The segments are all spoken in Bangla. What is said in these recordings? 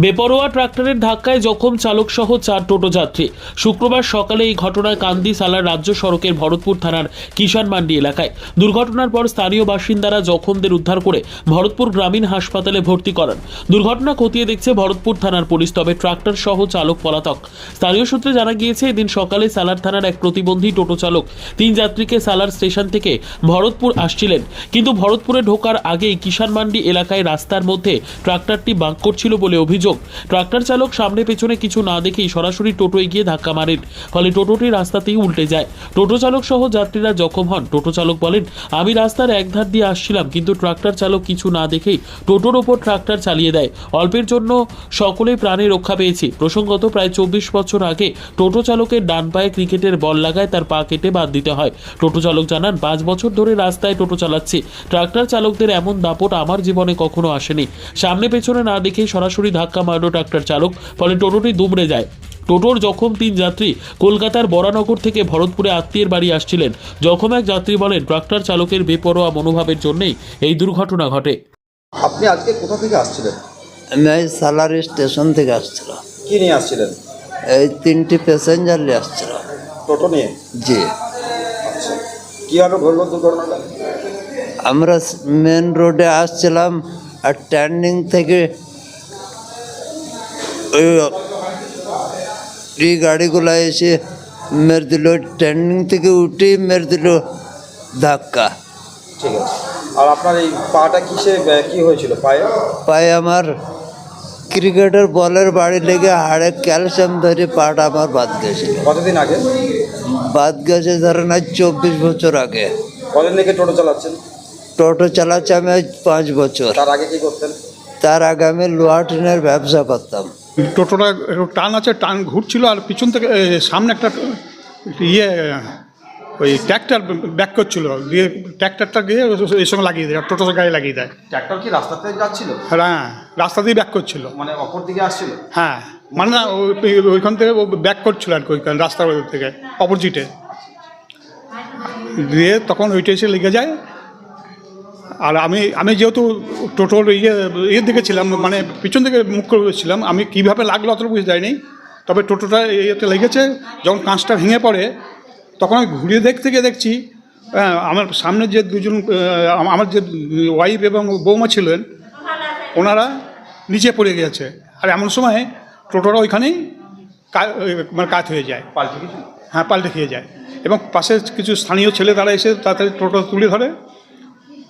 বেপরোয়া ট্রাক্টরের ধাক্কায় জখম চালক সহ 4 টোটো যাত্রী। শুক্রবার সকালে এই ঘটনায় কান্দি সালার রাজ্য সড়কের ভরতপুর থানার কিষান মান্ডি এলাকায়। দুর্ঘটনার পর স্থানীয় বাসিন্দারা জখমদের উদ্ধার করে ভরতপুর গ্রামীণ হাসপাতালে ভর্তি করান। দুর্ঘটনা খতিয়ে দেখছে ভরতপুর থানার পুলিশ, তবে ট্রাক্টর সহ চালক পলাতক। স্থানীয় সূত্রে জানা গিয়েছে, এদিন সকালে সালার থানার এক প্রতিবন্ধী টোটো চালক 3 যাত্রীকে সালার স্টেশন থেকে ভরতপুর আসছিলেন, কিন্তু ভরতপুরে ঢোকার আগেই কিষান মান্ডি এলাকায় রাস্তার মধ্যে ট্রাক্টরটি বাঁক করছিল বলে অভিযোগ। ট্রাক্টর চালক সামনে পেছনে কিছু না দেখেই সরাসরি টোটো এগিয়ে ধাক্কা মারেন, ফলে টোটোটি রাস্তাতেই উল্টে যায়। টোটো চালক সহ যাত্রীরা জখম হন। টোটো চালক বলেন, আমি রাস্তার এক ধার দিয়ে আসছিলাম, কিন্তু ট্রাক্টর চালক কিছু না দেখেই টোটোর ওপর ট্রাক্টর চালিয়ে দেয়। অল্পের জন্য সকলেই প্রাণে রক্ষা পেয়েছি। প্রসঙ্গত, প্রায় 24 বছর আগে টোটো চালকের ডান পায়ে ক্রিকেটের বল লাগায় তার পা কেটে বাদ দিতে হয়। টোটো চালক জানান, 5 বছর ধরে রাস্তায় টোটো চালাচ্ছি। ট্রাক্টর চালকদের এমন দাপট আমার জীবনে কখনো আসেনি। সামনে পেছনে না দেখেই সরাসরি ধাক্কা মারল ট্রাক্টর চালক, ফলে টোটোটি দুমড়ে যায়। টোটোর জখম 3 যাত্রী কলকাতার বরানগর থেকে ভরতপুরে আত্মীয়ের বাড়ি আসছিলেন। জখম এক যাত্রী বলেন, ট্রাক্টর চালকের বেপরোয়া মনোভাবের জন্যই এই দুর্ঘটনা ঘটে। আপনি আজকে কোথা থেকে আসছিলেন? আমি এই সালারি স্টেশন থেকে আসছিলাম। কি নিয়ে আসছিলেন? এই 3টি প্যাসেঞ্জার নিয়ে আসছিলাম। টোটো নিয়ে? জি। আচ্ছা, কীভাবে ঘটলো দুর্ঘটনাটা? আমরা মেন রোডে আসছিলাম, আর টার্নিং থেকে ওই এই গাড়িগুলো এসে মেরে দিল, টার্নিং থেকে উঠে মেরে দিল ধাক্কা। ঠিক আছে। আর আপনার এই পাটা কি হয়েছিল পায়ে? পায়ে আমার ক্রিকেটের বলের বাড়ি লেগে হাড়ে ক্যালসিয়াম ধরে পাটা আমার বাদ গেছিল। কতদিন আগে? বাদ গেছে ধরেন আজ 24 বছর আগে। কতদিন থেকে টোটো চালাচ্ছেন? টোটো চালাচ্ছি আমি আজ 5 বছর। তার আগে কি করতেন? তার আগে আমি লোহা টিনের ব্যবসা করতাম। টোটোটা টান আছে, টান ঘুরছিল, আর পিছন থেকে সামনে একটা ওই ট্র্যাক্টর ব্যাক করছিল, দিয়ে ট্র্যাক্টরটা গিয়ে এই সঙ্গে লাগিয়ে দেয়, টোটোর গায়ে লাগিয়ে দেয়। ট্র্যাক্টর কি রাস্তাতে যাচ্ছিল? হ্যাঁ, রাস্তা দিয়ে ব্যাক করছিল। মানে অপর দিকে আসছিল? হ্যাঁ, মানে না, ওইখান থেকে ও ব্যাক করছিল আর কি, ওইখান রাস্তার থেকে অপোজিটে, দিয়ে তখন ওইটা এসে লেগে যায়। আর আমি যেহেতু টোটোর ইয়ের দিকে ছিলাম, মানে পিছন থেকে মুখ করেছিলাম, আমি কীভাবে লাগলো অতটা বুঝতে যায়নি। তবে টোটোটা ইয়েতে লেগেছে, যখন কাঁচটা ভেঙে পড়ে তখন আমি ঘুরিয়ে দেখছি আমার সামনে যে দুজন, আমার যে ওয়াইফ এবং বৌমা ছিলেন, ওনারা নিচে পড়ে গেছে। আর এমন সময় টোটোটা ওইখানেই মানে কাজ হয়ে যায়, পাল্টে কিছু? হ্যাঁ, পাল্টে খেয়ে যায়। এবং পাশে কিছু স্থানীয় ছেলে তারা এসে তাড়াতাড়ি টোটো তুলে ধরে।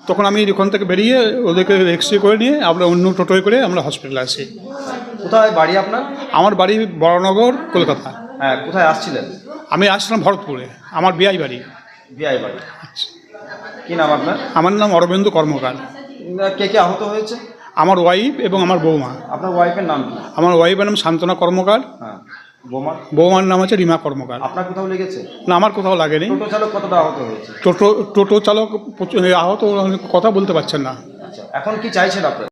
তখন আমি ওখান থেকে বেরিয়ে ওদেরকে এক্সরে করে নিয়ে আমরা অন্য টোটোয় করে আমরা হসপিটালে আসি। কোথায় বাড়ি আপনার? আমার বাড়ি বরানগর, কলকাতা। হ্যাঁ, কোথায় আসছিলেন? আমি আসলাম ভরতপুরে, আমার বিআই বাড়ি। বিআই বাড়ি। কি নাম আপনার? আমার নাম অরবিন্দ কর্মকার। কে কে আহত হয়েছে? আমার ওয়াইফ এবং আমার বৌমা। আপনার ওয়াইফের নাম কি? আমার ওয়াইফের নাম শান্তনা কর্মকার। হ্যাঁ। বৌমার নাম আছে রিমা কর্মকার। আপনার কোথাও লেগেছে? না, আমার কোথাও লাগেনি। টোটো চালক কতটা আহত হয়েছে? টোটো চালক আহত কথা বলতে পারছেন না। আচ্ছা, এখন কি চাইছেন আপনার?